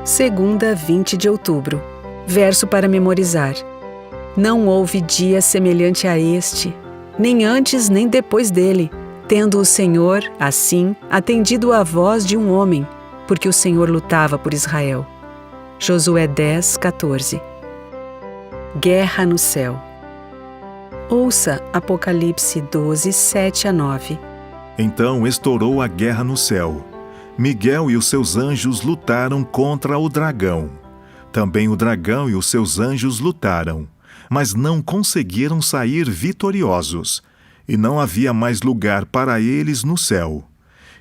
Segunda, 20 de outubro. Verso para memorizar. Não houve dia semelhante a este, nem antes nem depois dele, tendo o Senhor, assim, atendido à voz de um homem, porque o Senhor lutava por Israel. Josué 10, 14. Guerra no céu. Ouça Apocalipse 12, 7 a 9. Então estourou a guerra no céu. Miguel e os seus anjos lutaram contra o dragão. Também o dragão e os seus anjos lutaram, mas não conseguiram sair vitoriosos, e não havia mais lugar para eles no céu.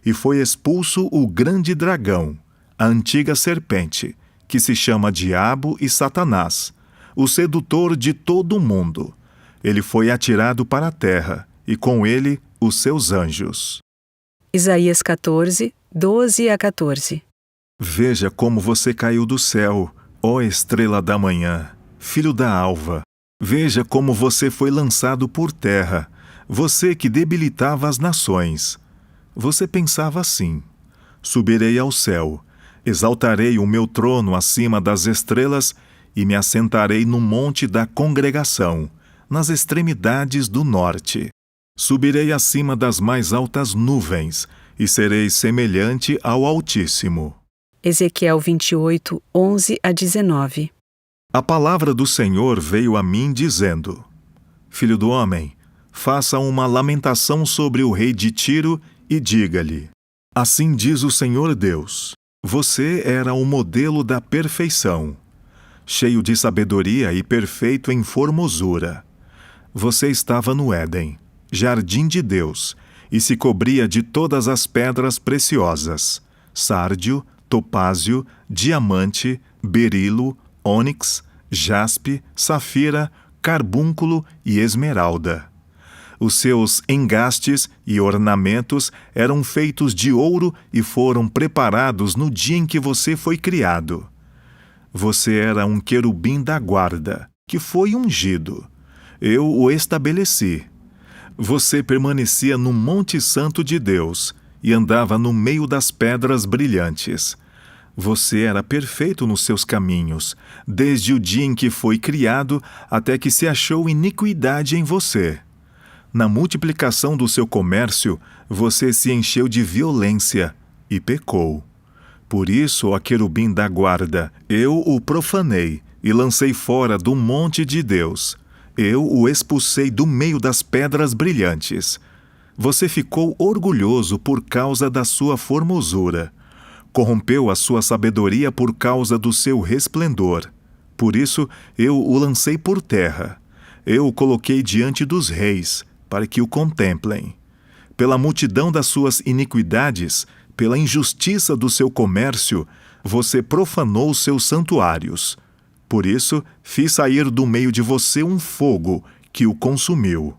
E foi expulso o grande dragão, a antiga serpente, que se chama Diabo e Satanás, o sedutor de todo o mundo. Ele foi atirado para a terra, e com ele os seus anjos. Isaías 14, 12 a 14. Veja como você caiu do céu, ó estrela da manhã, filho da alva. Veja como você foi lançado por terra, você que debilitava as nações. Você pensava assim: subirei ao céu, exaltarei o meu trono acima das estrelas e me assentarei no monte da congregação, nas extremidades do norte. Subirei acima das mais altas nuvens e serei semelhante ao Altíssimo. Ezequiel 28, 11 a 19. A palavra do Senhor veio a mim dizendo: Filho do homem, faça uma lamentação sobre o rei de Tiro e diga-lhe: assim diz o Senhor Deus, você era o modelo da perfeição, cheio de sabedoria e perfeito em formosura. Você estava no Éden, jardim de Deus, e se cobria de todas as pedras preciosas: sárdio, topázio, diamante, berilo, ônix, jaspe, safira, carbúnculo e esmeralda. Os seus engastes e ornamentos eram feitos de ouro e foram preparados no dia em que você foi criado. Você era um querubim da guarda, que foi ungido. Eu o estabeleci. Você permanecia no Monte Santo de Deus e andava no meio das pedras brilhantes. Você era perfeito nos seus caminhos, desde o dia em que foi criado até que se achou iniquidade em você. Na multiplicação do seu comércio, você se encheu de violência e pecou. Por isso, ó querubim da guarda, eu o profanei e lancei fora do monte de Deus. Eu o expulsei do meio das pedras brilhantes. Você ficou orgulhoso por causa da sua formosura. Corrompeu a sua sabedoria por causa do seu resplendor. Por isso, eu o lancei por terra. Eu o coloquei diante dos reis, para que o contemplem. Pela multidão das suas iniquidades, pela injustiça do seu comércio, você profanou seus santuários. Por isso, fiz sair do meio de você um fogo que o consumiu.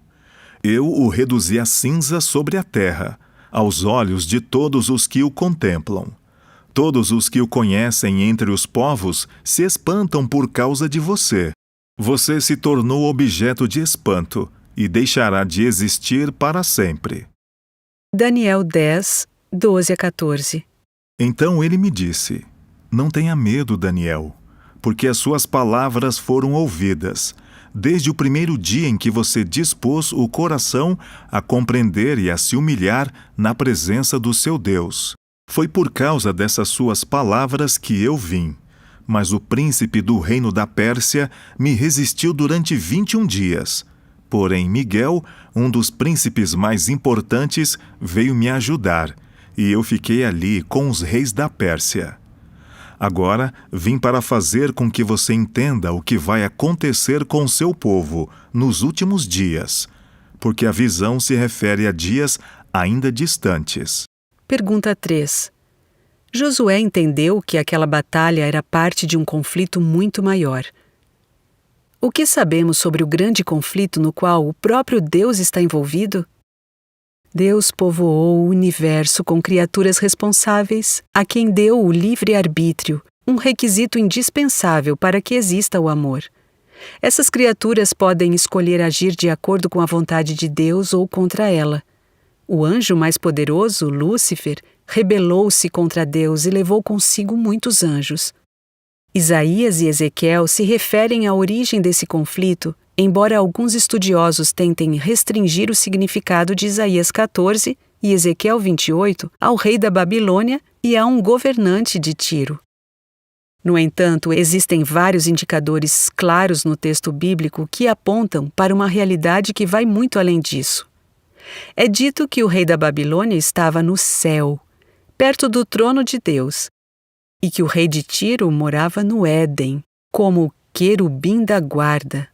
Eu o reduzi a cinza sobre a terra, aos olhos de todos os que o contemplam. Todos os que o conhecem entre os povos se espantam por causa de você. Você se tornou objeto de espanto e deixará de existir para sempre. Daniel 10, 12 a 14. Então ele me disse: não tenha medo, Daniel, porque as suas palavras foram ouvidas, desde o primeiro dia em que você dispôs o coração a compreender e a se humilhar na presença do seu Deus. Foi por causa dessas suas palavras que eu vim. Mas o príncipe do reino da Pérsia me resistiu durante 21 dias. Porém, Miguel, um dos príncipes mais importantes, veio me ajudar, e eu fiquei ali com os reis da Pérsia. Agora, vim para fazer com que você entenda o que vai acontecer com seu povo nos últimos dias, porque a visão se refere a dias ainda distantes. Pergunta 3. Josué entendeu que aquela batalha era parte de um conflito muito maior. O que sabemos sobre o grande conflito no qual o próprio Deus está envolvido? Deus povoou o universo com criaturas responsáveis, a quem deu o livre-arbítrio, um requisito indispensável para que exista o amor. Essas criaturas podem escolher agir de acordo com a vontade de Deus ou contra ela. O anjo mais poderoso, Lúcifer, rebelou-se contra Deus e levou consigo muitos anjos. Isaías e Ezequiel se referem à origem desse conflito, embora alguns estudiosos tentem restringir o significado de Isaías 14 e Ezequiel 28 ao rei da Babilônia e a um governante de Tiro. No entanto, existem vários indicadores claros no texto bíblico que apontam para uma realidade que vai muito além disso. É dito que o rei da Babilônia estava no céu, perto do trono de Deus, e que o rei de Tiro morava no Éden, como querubim da guarda,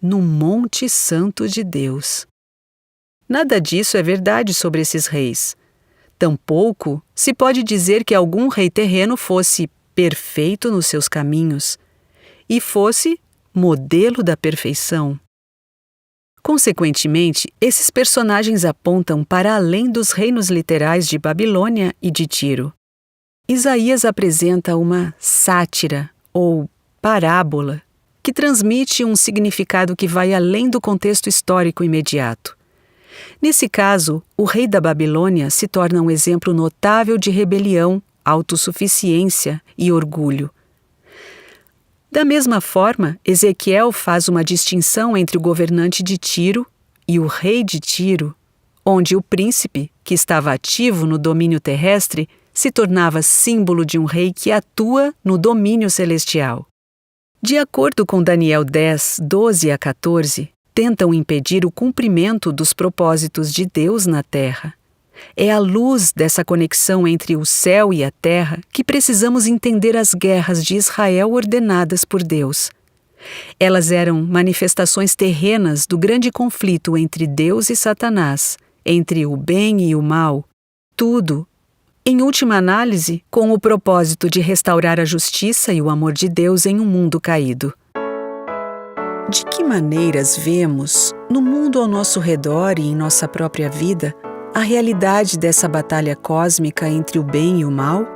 no Monte Santo de Deus. Nada disso é verdade sobre esses reis. Tampouco se pode dizer que algum rei terreno fosse perfeito nos seus caminhos e fosse modelo da perfeição. Consequentemente, esses personagens apontam para além dos reinos literais de Babilônia e de Tiro. Isaías apresenta uma sátira ou parábola que transmite um significado que vai além do contexto histórico imediato. Nesse caso, o rei da Babilônia se torna um exemplo notável de rebelião, autossuficiência e orgulho. Da mesma forma, Ezequiel faz uma distinção entre o governante de Tiro e o rei de Tiro, onde o príncipe, que estava ativo no domínio terrestre, se tornava símbolo de um rei que atua no domínio celestial. De acordo com Daniel 10, 12 a 14, tentam impedir o cumprimento dos propósitos de Deus na terra. É à luz dessa conexão entre o céu e a terra que precisamos entender as guerras de Israel ordenadas por Deus. Elas eram manifestações terrenas do grande conflito entre Deus e Satanás, entre o bem e o mal, tudo, em última análise, com o propósito de restaurar a justiça e o amor de Deus em um mundo caído. De que maneiras vemos, no mundo ao nosso redor e em nossa própria vida, a realidade dessa batalha cósmica entre o bem e o mal?